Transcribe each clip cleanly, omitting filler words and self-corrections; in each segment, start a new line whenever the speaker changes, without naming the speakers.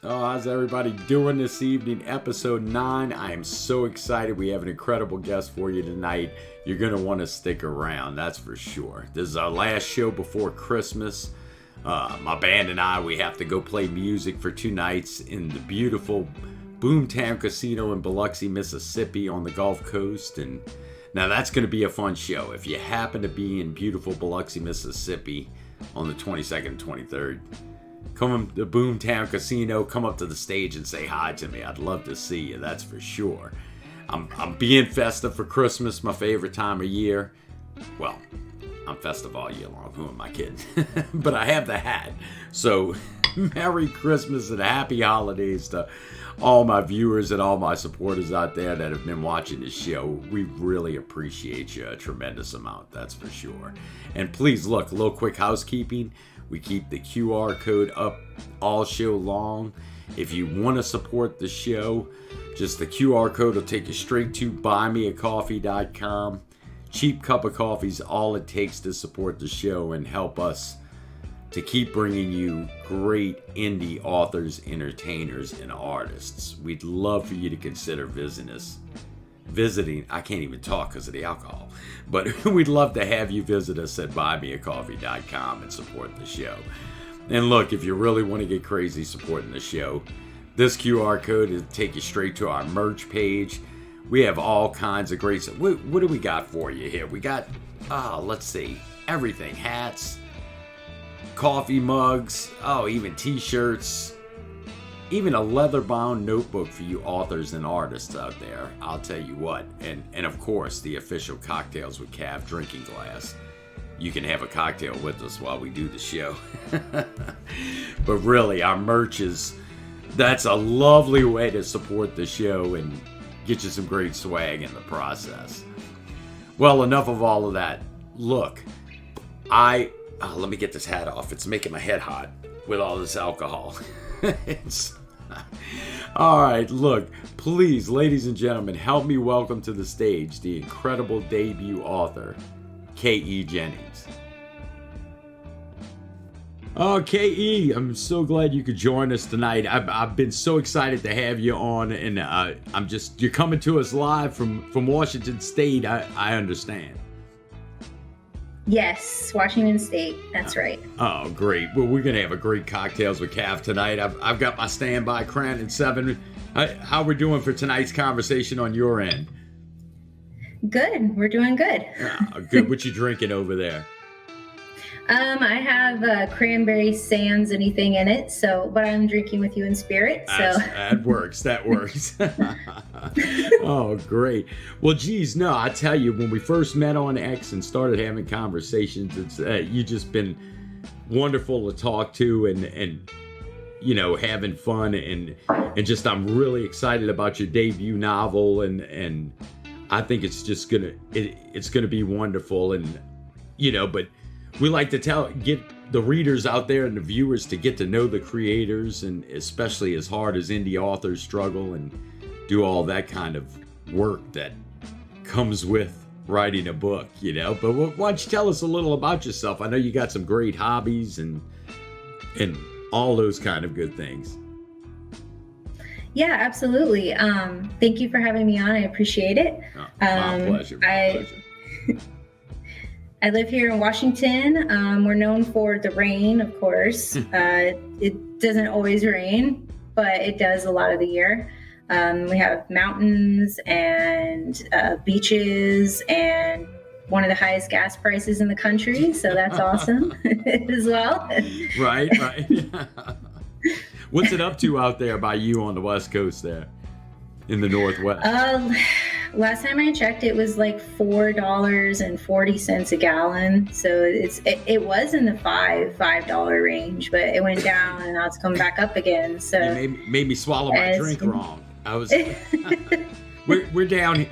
Oh, how's everybody doing this evening? Episode 9. I am so excited. We have an incredible guest for you tonight. You're going to want to stick around, that's for sure. This is our last show before Christmas. My band and I, we have to go play music for 2 nights in the beautiful Boomtown Casino in Biloxi, Mississippi on the Gulf Coast. And now that's going to be a fun show. If you happen to be in beautiful Biloxi, Mississippi on the 22nd and 23rd, come to Boomtown Casino, come up to the stage and say hi to me. I'd love to see you, that's for sure. I'm being festive for Christmas, my favorite time of year. Well, I'm festive all year long, who am I kidding? But I have the hat. So, Merry Christmas and Happy Holidays to all my viewers and all my supporters out there that have been watching this show. We really appreciate you a tremendous amount, that's for sure. And please look, a little quick housekeeping. We keep the QR code up all show long. If you want to support the show, just the QR code will take you straight to buymeacoffee.com. Cheap cup of coffee is all it takes to support the show and help us to keep bringing you great indie authors, entertainers, and artists. We'd love for you to consider visiting, I can't even talk because of the alcohol, but we'd love to have you visit us at buymeacoffee.com and support the show. And look, if you really want to get crazy supporting the show, this QR code will take you straight to our merch page. We have all kinds of great stuff. What do we got for you here? We got, let's see, everything. Hats, coffee mugs, even t-shirts, even a leather-bound notebook for you authors and artists out there. I'll tell you what. And of course, the official Cocktails with Cav drinking glass. You can have a cocktail with us while we do the show. But really, our merch that's a lovely way to support the show and get you some great swag in the process. Well, enough of all of that. Look, let me get this hat off. It's making my head hot with all this alcohol. All right, look, please, ladies and gentlemen, help me welcome to the stage the incredible debut author, K.E. Jennings. Oh, K.E., I'm so glad you could join us tonight. I've been so excited to have you on, and you're coming to us live from Washington State, I understand.
Yes, Washington State. That's right.
Oh, great. Well, we're going to have a great Cocktails with Cav tonight. I've got my standby crayon and 7. How we doing for tonight's conversation on your end?
Good. We're doing good.
Good. What you drinking over there?
I have cranberry sans anything in it, but I'm drinking with you in spirit. So
that works. That works. Oh, great. Well, geez, no, I tell you, when we first met on X and started having conversations, you just been wonderful to talk to and having fun and just I'm really excited about your debut novel and I think it's just it's gonna be wonderful but we like to get the readers out there and the viewers to get to know the creators, and especially as hard as indie authors struggle and do all that kind of work that comes with writing a book, But why don't you tell us a little about yourself? I know you got some great hobbies and all those kind of good things.
Yeah, absolutely. Thank you for having me on. I appreciate it.
My pleasure.
I live here in Washington. We're known for the rain, of course. It doesn't always rain, but it does a lot of the year. We have mountains and beaches and one of the highest gas prices in the country. So that's awesome as well.
Right. What's it up to out there by you on the West Coast there in the Northwest?
last time I checked, it was like $4.40 a gallon. So it was in the $5 range, but it went down and now it's come back up again. So
you made me swallow my drink wrong. I was. We're down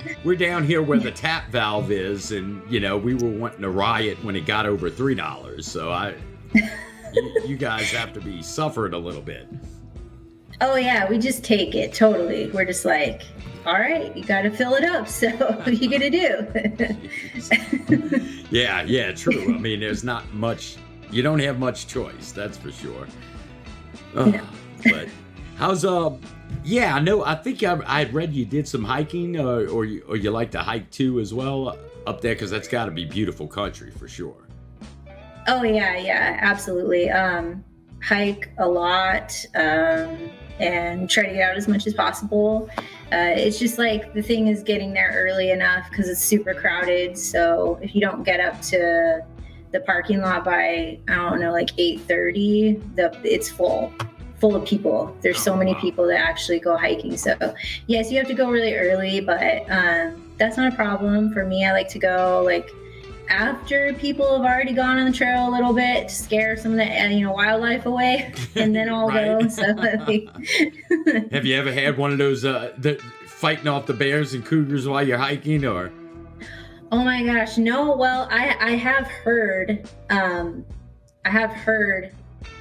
here where the tap valve is, and we were wanting to riot when it got over $3. So you guys have to be suffering a little bit.
Oh yeah, we just take it totally. We're just like, all right, you got to fill it up. So what are you gonna do?
Yeah, true. I mean, there's not much. You don't have much choice, that's for sure.
No.
But how's Yeah, I know. I think I had read you did some hiking, or you like to hike too as well up there, because that's got to be beautiful country for sure.
Oh yeah, absolutely. Hike a lot, and try to get out as much as possible. It's just like the thing is getting there early enough because it's super crowded. So if you don't get up to the parking lot by, I don't know, like 8:30, it's full of people. There's so many people that actually go hiking. So yes, you have to go really early, but that's not a problem for me. I like to go like after people have already gone on the trail a little bit to scare some of the wildlife away, and then I'll go. So
have you ever had one of those fighting off the bears and cougars while you're hiking, or?
Oh my gosh, no. Well, I have heard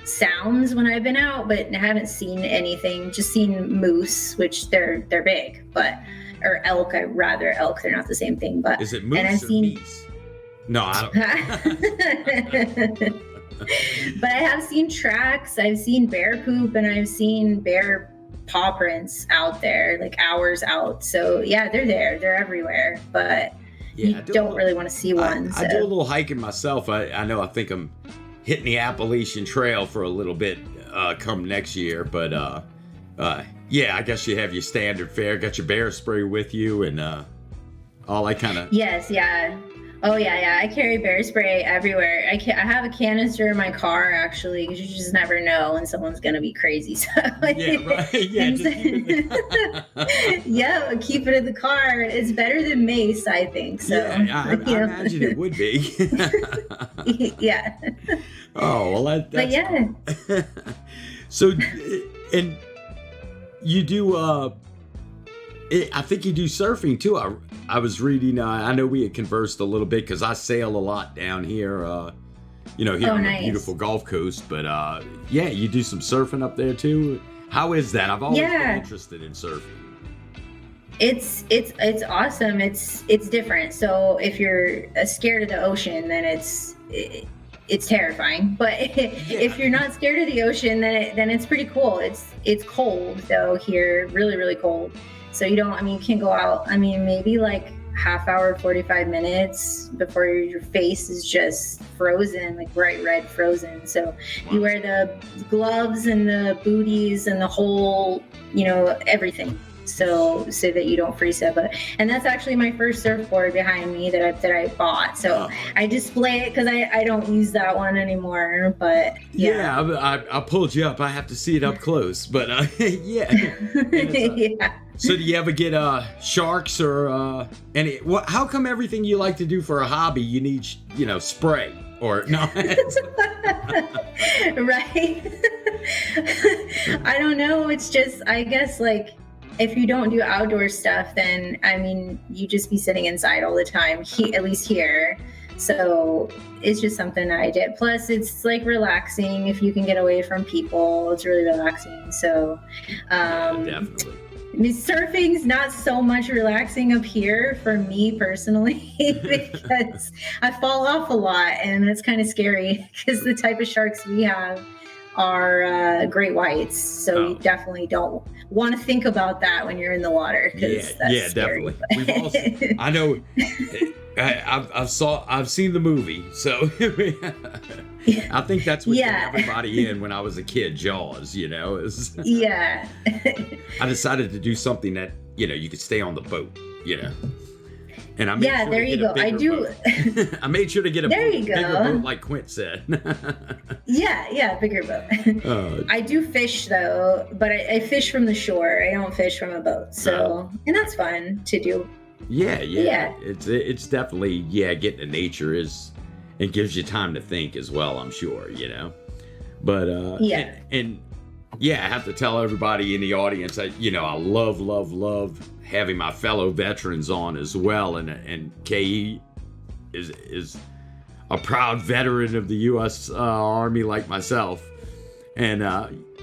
sounds when I've been out, but I haven't seen anything. Just seen moose, which they're big, or elk. I'd rather elk. They're not the same thing, but
is it moose
and I've
or
seen
meese? No, I don't.
But I have seen tracks. I've seen bear poop, and I've seen bear paw prints out there, like hours out. So yeah, they're there. They're everywhere. But you don't really want to see one.
I do a little hiking myself. I think I'm hitting the Appalachian Trail for a little bit come next year. But yeah, I guess you have your standard fare. Got your bear spray with you, and all that kind of.
Yes, yeah. Oh yeah. I carry bear spray everywhere. I have a canister in my car actually, because you just never know when someone's gonna be crazy. So
yeah, right. Yeah,
yeah, keep it in the car. It's better than mace, I think. So
yeah, I imagine it would be.
Yeah.
Oh well, that's.
But yeah.
So, and you do. I think you do surfing too. I was reading. I know we had conversed a little bit because I sail a lot down here. Here on the beautiful Gulf Coast. But yeah, you do some surfing up there too. How is that? I've always been interested in surfing.
It's awesome. It's different. So if you're scared of the ocean, then it's terrifying. But if you're not scared of the ocean, then it's pretty cool. It's cold though here, really really cold. So you can go out, maybe like half hour, 45 minutes before your face is just frozen, like bright red frozen. So you wear the gloves and the booties and the whole, everything. So that you don't freeze up. And that's actually my first surfboard behind me that I bought. So I display it because I don't use that one anymore. But yeah,
I pulled you up. I have to see it up close. But yeah.
Yeah.
So do you ever get sharks or any? How come everything you like to do for a hobby you need spray or no?
Right. I don't know. It's just I guess like. If you don't do outdoor stuff, then you just be sitting inside all the time. At least here, so it's just something I did. Plus, it's like relaxing if you can get away from people. It's really relaxing. So,
definitely.
Surfing's not so much relaxing up here for me personally because I fall off a lot, and it's kind of scary because the type of sharks we have are great whites, so you definitely don't want to think about that when you're in the water. That's scary.
Definitely. We've also, I know, I've seen the movie, so I think that's what got everybody in when I was a kid. Jaws,
Yeah.
I decided to do something that you could stay on the boat, And I made sure
there you go. I do.
I made sure to get a bigger boat, like Quint said.
Yeah, bigger boat. I do fish though, but I fish from the shore. I don't fish from a boat. So, and that's fun to do. Yeah.
It's definitely, getting to nature it gives you time to think as well, I'm sure, But and I have to tell everybody in the audience that, I love having my fellow veterans on as well, and KE is a proud veteran of the U.S. Army like myself, and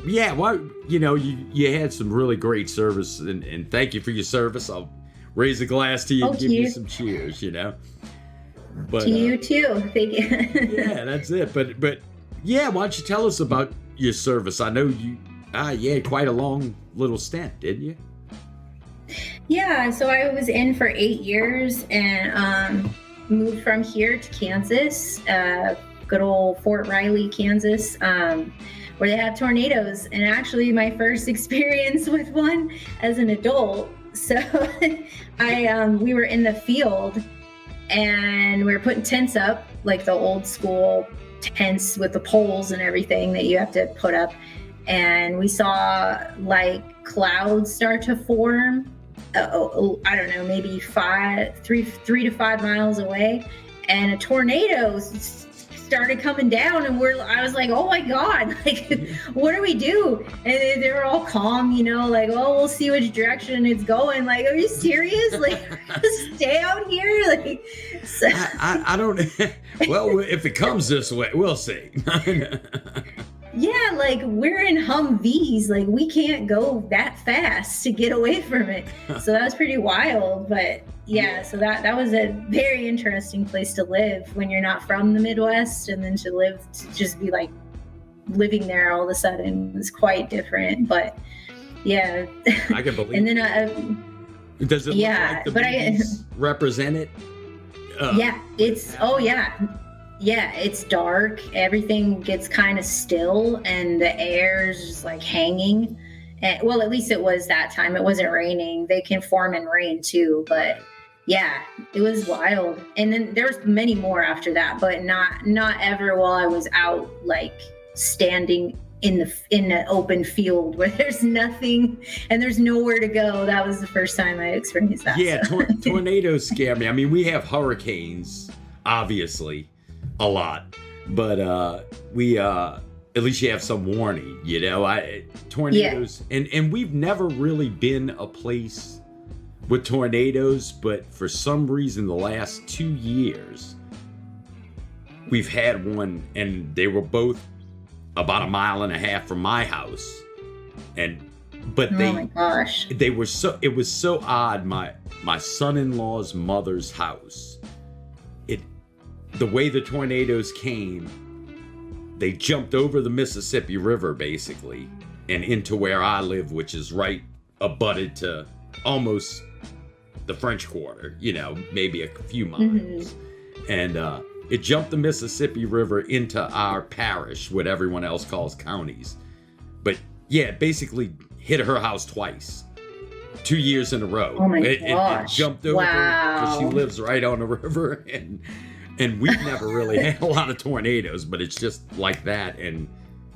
you had some really great service, and thank you for your service. I'll raise a glass to you and give you some cheers, But,
to you too. Thank you.
Yeah, that's it. But why don't you tell us about your service? I know you had quite a long little stint, didn't you?
Yeah, so I was in for 8 years and moved from here to Kansas, good old Fort Riley, Kansas, where they have tornadoes. And actually my first experience with one as an adult. So we were in the field and we were putting tents up, like the old school tents with the poles and everything that you have to put up. And we saw like clouds start to form. I don't know, maybe 3 to 5 miles away, and a tornado started coming down, and I was like, oh my God, like, what do we do? And they were all calm, like, oh, we'll see which direction it's going. Like, are you serious? Like, stay out here? Like, so.
I don't, well, if it comes this way, we'll see.
Yeah, like, we're in Humvees, like, we can't go that fast to get away from it. So that was pretty wild. But yeah, so that was a very interesting place to live when you're not from the Midwest, and then to just be like living there all of a sudden was quite different. But yeah,
I can believe.
And then
does it look like the movies represent it?
Yeah, it's dark. Everything gets kind of still, and the air's just like hanging. And, well, at least it was that time. It wasn't raining. They can form in rain too, but yeah, it was wild. And then there was many more after that, but not ever while I was out, like standing in the open field where there's nothing and there's nowhere to go. That was the first time I experienced that.
Yeah, tornadoes scare me. I mean, we have hurricanes, obviously, a lot, but we at least you have some warning, tornadoes. And we've never really been a place with tornadoes, but for some reason the last 2 years we've had one, and they were both about 1.5 miles from my house, but
oh my gosh,
it was so odd. My son-in-law's mother's house, the way the tornadoes came, they jumped over the Mississippi River basically and into where I live, which is right abutted to almost the French Quarter, maybe a few miles. Mm-hmm. And it jumped the Mississippi River into our parish, what everyone else calls counties. But yeah, it basically hit her house twice, 2 years in a row.
Oh my gosh.
It jumped over because she lives right on the river, and we've never really had a lot of tornadoes, but it's just like that. And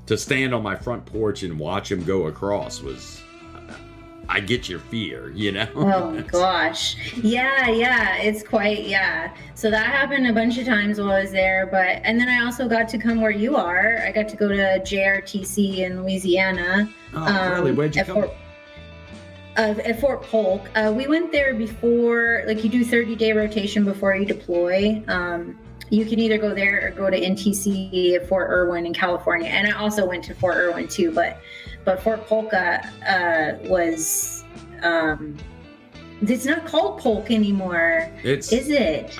to stand on my front porch and watch them go across I get your fear,
Oh my gosh. Yeah. It's quite, So that happened a bunch of times while I was there. And then I also got to come where you are. I got to go to JRTC in Louisiana.
Oh, really? Where'd you come?
At Fort Polk. We went there before, like, you do 30-day rotation before you deploy. You can either go there or go to NTC at Fort Irwin in California. And I also went to Fort Irwin too, but Fort Polk was, it's not called Polk anymore. Is it?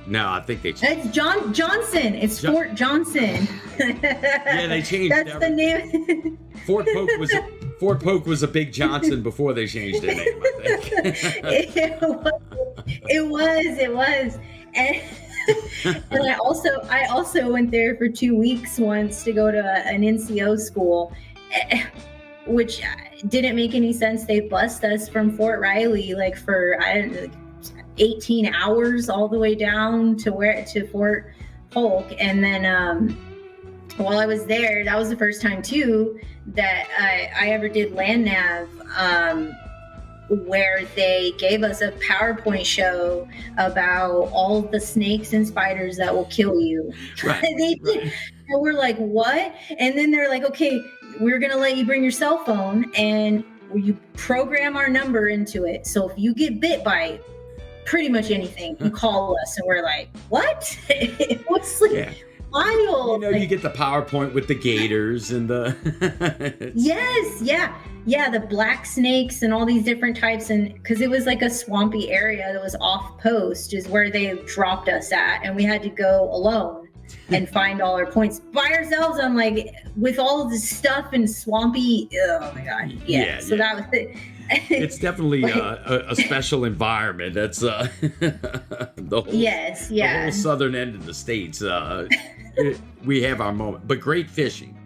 No, I think they changed.
It's Johnson. It's Fort Johnson.
Yeah, they changed.
That's the name.
Fort Polk was a big Johnson before they changed their name, I think.
It was. And I also went there for 2 weeks once to go to an NCO school, which didn't make any sense. They bused us from Fort Riley like for 18 hours all the way down to Fort Polk, and then while I was there, that was the first time too that I ever did land nav where they gave us a PowerPoint show about all the snakes and spiders that will kill you.
Right.
And we're like, what? And then they're like, okay, we're going to let you bring your cell phone and you program our number into it. So if you get bit by pretty much anything, you call us. And we're like, what? It was like wild.
You get the PowerPoint with the gators and the...
Yes, yeah, the black snakes and all these different types. And because it was like a swampy area that was off post is where they dropped us at. And we had to go alone and find all our points by ourselves. I'm like, with all of this stuff and swampy, oh my God. Yeah. So that was it.
It's definitely a special environment. That's the whole southern end of the states. We have our moment, but great fishing.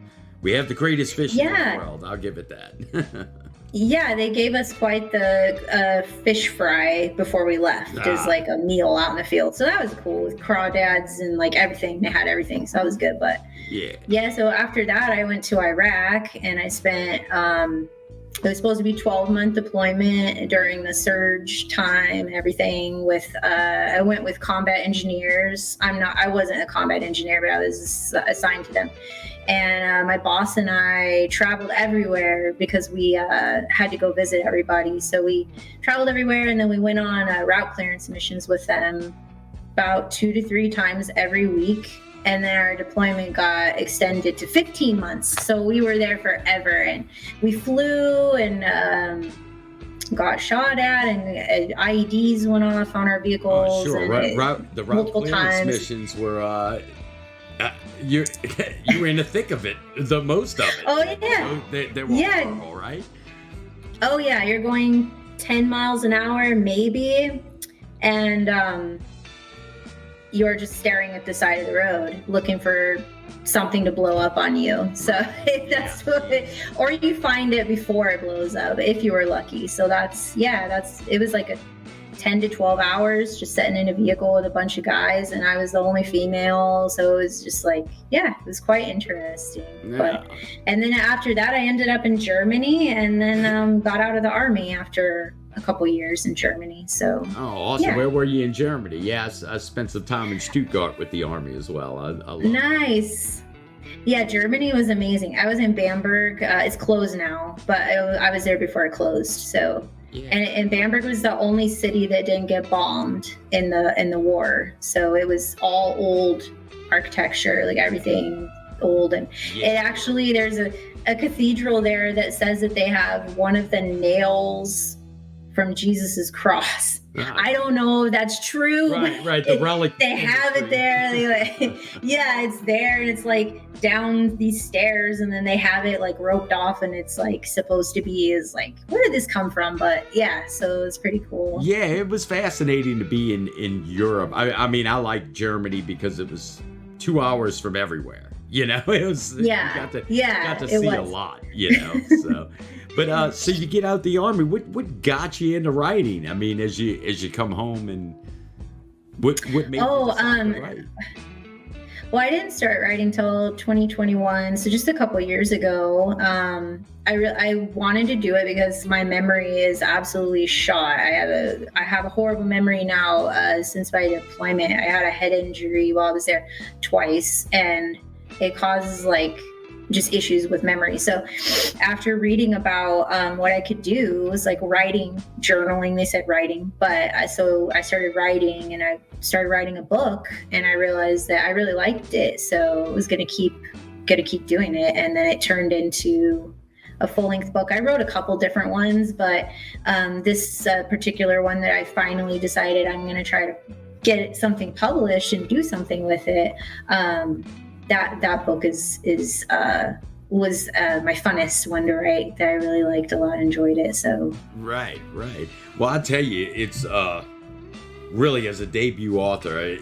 We have the greatest fishing in the world. I'll give it that.
Yeah, they gave us quite the fish fry before we left. It was like a meal out in the field. So that was cool with crawdads and like everything. They had everything. So that was good. But yeah. So after that, I went to Iraq and I spent, it was supposed to be 12-month deployment during the surge time and everything with, I went with combat engineers. I wasn't a combat engineer, but I was assigned to them. And my boss and I traveled everywhere because we had to go visit everybody. So we traveled everywhere and then we went on route clearance missions with them about 2 to 3 times every week. And then our deployment got extended to 15 months. So we were there forever and we flew and got shot at and IEDs went off on our vehicles.
Oh, sure. The route clearance missions were... you were in the thick of it, the most of it.
Oh, yeah.
So they were horrible, right?
Oh, yeah. You're going 10 miles an hour, maybe. And you're just staring at the side of the road, looking for something to blow up on you. So that's or you find it before it blows up, if you were lucky. So it was like a 10 to 12 hours just sitting in a vehicle with a bunch of guys and I was the only female, so it was just like it was quite interesting. And then after that I ended up in Germany and then got out of the army after a couple years in Germany. So
awesome. Where were you in Germany? I spent some time in Stuttgart with the army as well. I love
nice. Yeah, Germany was amazing. I was in Bamberg. It's closed now, but I was there before it closed. So and Bamberg was the only city that didn't get bombed in the war. So it was all old architecture, like everything old. And it actually, there's a cathedral there that says that they have one of the nails from Jesus's cross. I don't know if that's true.
Right. The relic.
They have it there. It's there, and it's like down these stairs, and then they have it like roped off, and it's like supposed to be is like, where did this come from? But so it's pretty cool.
Yeah, it was fascinating to be in Europe. I mean, I like Germany because it was 2 hours from everywhere. It was you got to see a lot. So. But so you get out the army. What got you into writing? I mean, as you come home, and what made you decide to write?
Well, I didn't start writing till 2021, so just a couple years ago. I wanted to do it because my memory is absolutely shot. I have a horrible memory now since my deployment. I had a head injury while I was there twice, and it causes just issues with memory. So after reading about what I could do, it was like writing, journaling, they said writing, but so I started writing and I started writing a book and I realized that I really liked it. So I was going to keep doing it. And then it turned into a full-length book. I wrote a couple different ones, but this particular one that I finally decided I'm going to try to get something published and do something with it. That book was my funnest one to write. That I really liked a lot, enjoyed it. So
right. Well, I'll tell you, it's really, as a debut author, I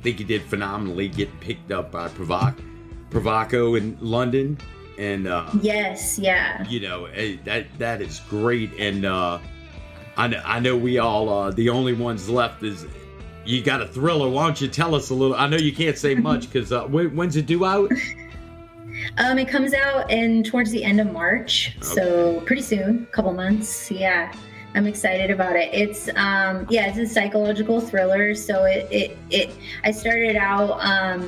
think you did phenomenally, getting picked up by Provoco in London, and
yes, yeah,
that is great, and I know we all the only ones left is. You got a thriller. Why don't you tell us a little? I know you can't say much because when's it due out?
It comes out in towards the end of March, so pretty soon, a couple months. Yeah, I'm excited about it. It's it's a psychological thriller. So I started out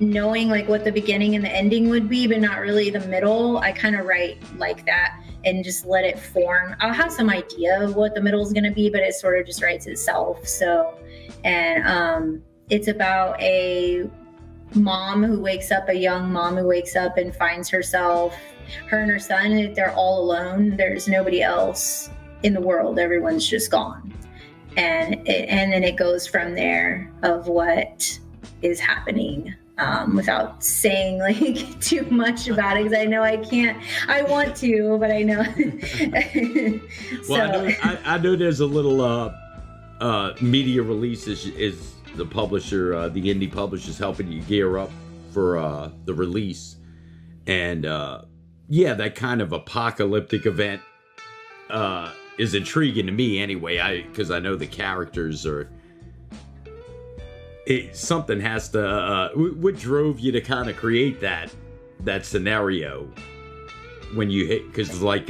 knowing like what the beginning and the ending would be, but not really the middle. I kind of write like that and just let it form. I'll have some idea of what the middle is going to be, but it sort of just writes itself. So, and it's about a young mom who wakes up and finds herself, her and her son, they're all alone. There's nobody else in the world. Everyone's just gone. And then it goes from there of what is happening, without saying like too much about it, because I know I can't. I want to, but I know.
Well, I know there's a little media release is the publisher, the indie publisher, is helping you gear up for the release, and that kind of apocalyptic event is intriguing to me anyway. Because I know the characters are. Something has to. What drove you to kind of create that scenario when you hit? Because like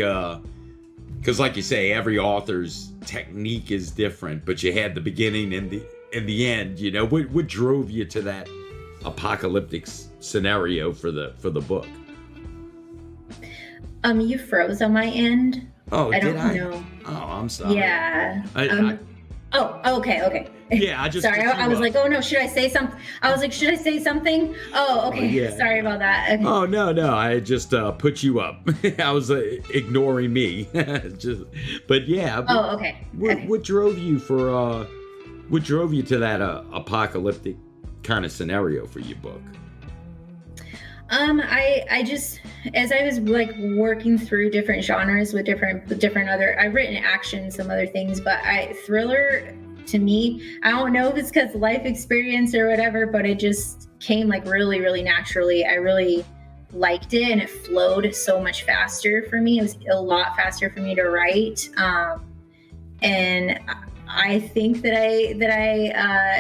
you say, every author's technique is different, but you had the beginning and the end. You know, what drove you to that apocalyptic scenario for the book?
You froze on my end.
Oh,
I don't know.
Oh, I'm sorry.
Yeah. Okay.
Yeah, I just
sorry. I was like, oh no, should I say something? I was like, should I say something? Oh, okay.
Yeah.
Sorry about that. Okay.
Oh no, I just put you up. I was ignoring me. But yeah.
Oh, okay.
What drove you to that apocalyptic kind of scenario for your book?
I just, as I was like working through different genres with different other, I've written action, some other things, but thriller to me, I don't know if it's because life experience or whatever, but it just came like really, really naturally. I really liked it, and it flowed so much faster for me. It was a lot faster for me to write. And I think that I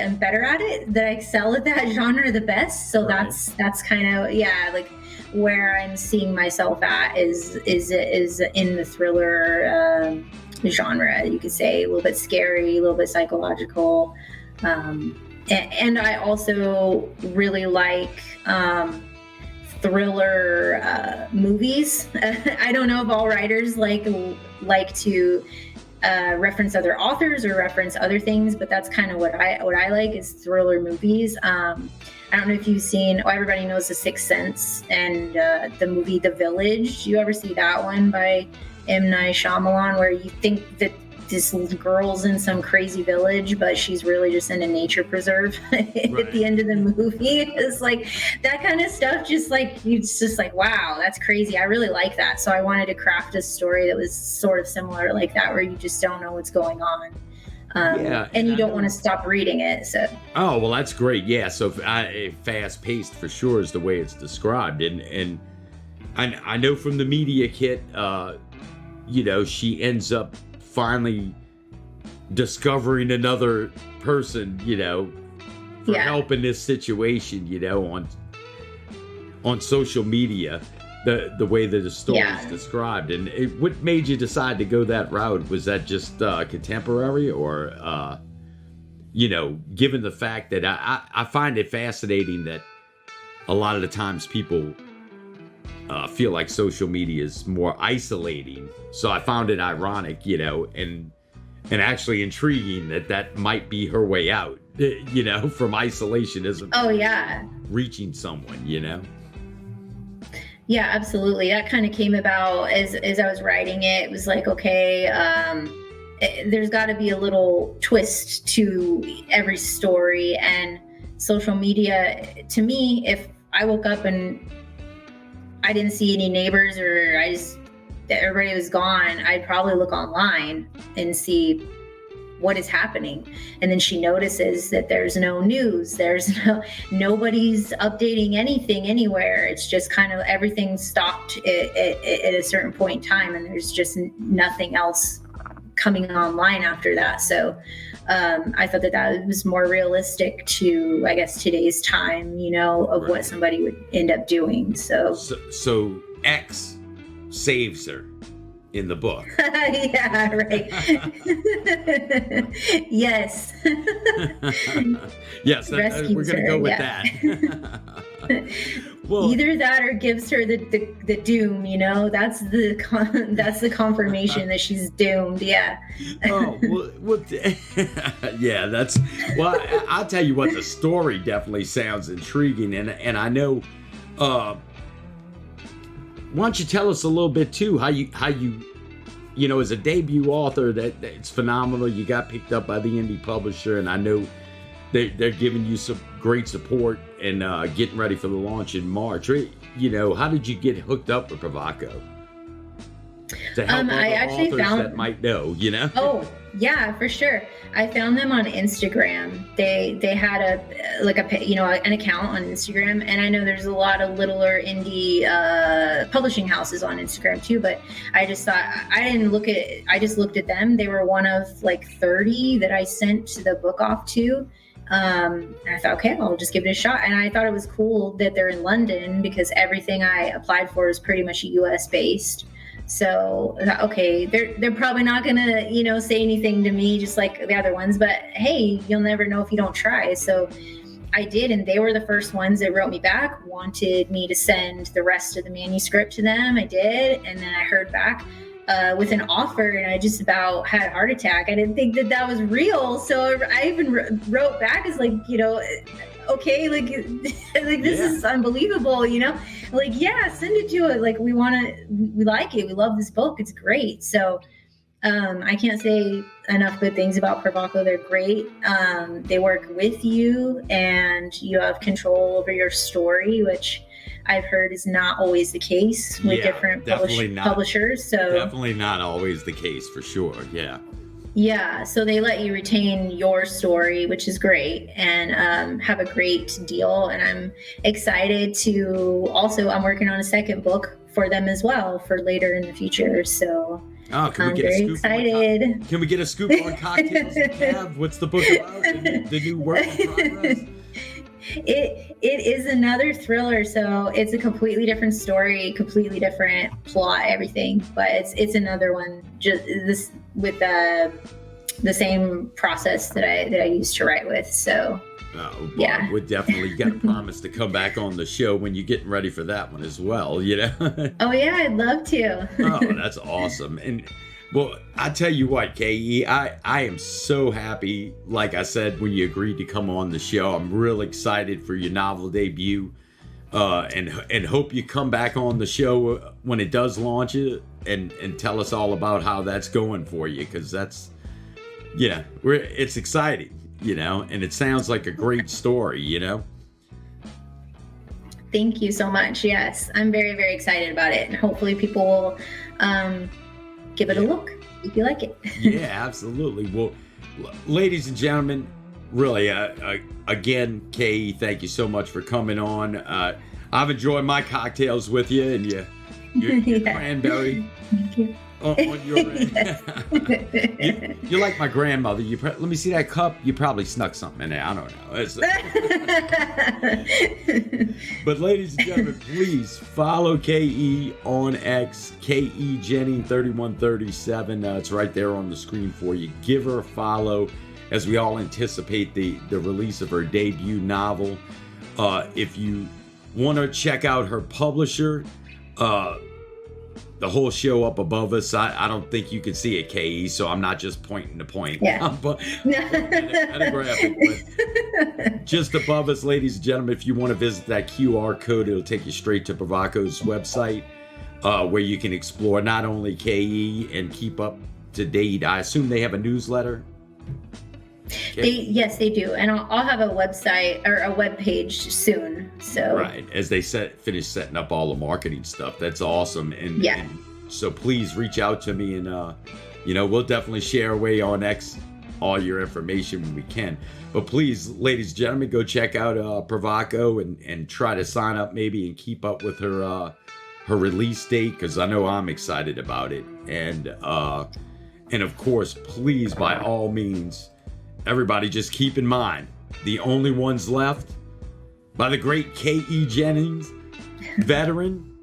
am better at it, that I excel at that genre the best. So
right.
that's kind of, like where I'm seeing myself at is in the thriller genre, you could say. A little bit scary, a little bit psychological. And I also really like thriller movies. I don't know if all writers like to reference other authors or reference other things, but that's kind of what I like is thriller movies. I don't know if you've seen, everybody knows The Sixth Sense and the movie The Village. Do you ever see that one by M. Night Shyamalan, where you think that this girl's in some crazy village, but she's really just in a nature preserve at the end of the movie? It's like that kind of stuff, just like, it's just like, wow, that's crazy. I really like that. So I wanted to craft a story that was sort of similar like that, where you just don't know what's going on. And you don't want to stop reading it. So. Oh,
well, that's great. Yeah. So fast paced for sure is the way it's described. And I know from the media kit, she ends up finally discovering another person, for help in this situation, on social media, the way that the story is described. And what made you decide to go that route? Was that just contemporary, or, given the fact that I find it fascinating that a lot of the times people feel like social media is more isolating. So I found it ironic, and actually intriguing that might be her way out, from isolationism.
Oh, yeah.
Reaching someone,
Yeah, absolutely. That kind of came about as I was writing it. It was like, okay, there's got to be a little twist to every story. And social media, to me, if I woke up and I didn't see any neighbors, or everybody was gone, I'd probably look online and see what is happening. And then she notices that there's no news, nobody's updating anything anywhere. It's just kind of everything stopped at a certain point in time, and there's just nothing else coming online after that. So I thought that was more realistic to, I guess, today's time, of what somebody would end up doing. So
X saves her in the book.
Yeah, right. Yes.
Yes, we're going to go with that.
Well, either that or gives her the doom, that's the confirmation that she's doomed. Yeah.
Oh, well, yeah, I'll tell you what, the story definitely sounds intriguing. And I know, why don't you tell us a little bit too, how you as a debut author, that it's phenomenal. You got picked up by the indie publisher, and I know they're giving you some great support and getting ready for the launch in March. How did you get hooked up with Pravako? To help other authors that might know,
Oh, yeah, for sure. I found them on Instagram. They had an account on Instagram, and I know there's a lot of littler indie publishing houses on Instagram too, but I just thought, I just looked at them. They were one of like 30 that I sent the book off to. And I thought, okay, I'll just give it a shot. And I thought it was cool that they're in London, because everything I applied for is pretty much US based. So, okay, they're probably not gonna, say anything to me just like the other ones, but hey, you'll never know if you don't try. So I did, and they were the first ones that wrote me back, wanted me to send the rest of the manuscript to them. I did, and then I heard back with an offer, and I just about had a heart attack. I didn't think that was real. So I even wrote back as like, okay, like this is unbelievable, like, yeah, send it to it. Like, we like it. We love this book. It's great. So I can't say enough good things about Pravako. They're great. They work with you, and you have control over your story, which I've heard is not always the case with different publishers. So
definitely not always the case, for sure. Yeah.
Yeah, so they let you retain your story, which is great, and have a great deal. And I'm excited to I'm working on a second book for them as well for later in the future. So I'm very excited.
Can we get a scoop on Cocktails and Cav? What's the book about? The new work in progress?
It is another thriller, so it's a completely different story, completely different plot, everything. But it's another one, just this with the same process that I used to write with. So
yeah, we definitely got to promise to come back on the show when you're getting ready for that one as well.
Oh yeah, I'd love to.
Oh, that's awesome. And well, I tell you what, KE, I am so happy, like I said, when you agreed to come on the show. I'm real excited for your novel debut, and hope you come back on the show when it does launch it and tell us all about how that's going for you, because that's, it's exciting, and it sounds like a great story,
Thank you so much. Yes, I'm very, very excited about it, and hopefully people will give it a look if you like it.
Yeah, absolutely. Well, ladies and gentlemen, really, again, Kay, thank you so much for coming on. I've enjoyed my cocktails with you, and your cranberry.
Thank you.
On your end. You're like my grandmother. Let me see that cup. You probably snuck something in there. I don't know. But ladies and gentlemen, please follow KE on X, KE Jennings 3137. It's right there on the screen for you. Give her a follow as we all anticipate the release of her debut novel. If you want to check out her publisher, the whole show up above us, I don't think you can see it, KE, so I'm not just pointing to point.
Yeah.
but just above us, ladies and gentlemen, if you want to visit that QR code, it'll take you straight to Pravako's website, where you can explore not only KE and keep up to date. I assume they have a newsletter?
Yes, they do, and I'll have a website or a web page soon. So
right, as they finish setting up all the marketing stuff. That's awesome, and so please reach out to me, and we'll definitely share away on X all your information when we can. But please, ladies and gentlemen, go check out Pravako and try to sign up maybe and keep up with her release date, because I know I'm excited about it. And And of course, please, by all means, everybody just keep in mind, the only ones left by the great K.E. Jennings, veteran,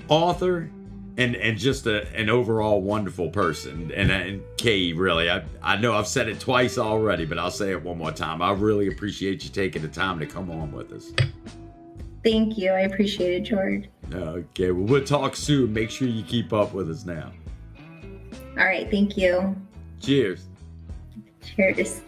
author, and just an overall wonderful person. And K.E., really, I know I've said it twice already, but I'll say it one more time. I really appreciate you taking the time to come on with us.
Thank you. I appreciate it, George.
Okay, well, we'll talk soon. Make sure you keep up with us now.
All right. Thank you.
Cheers.
Cheers.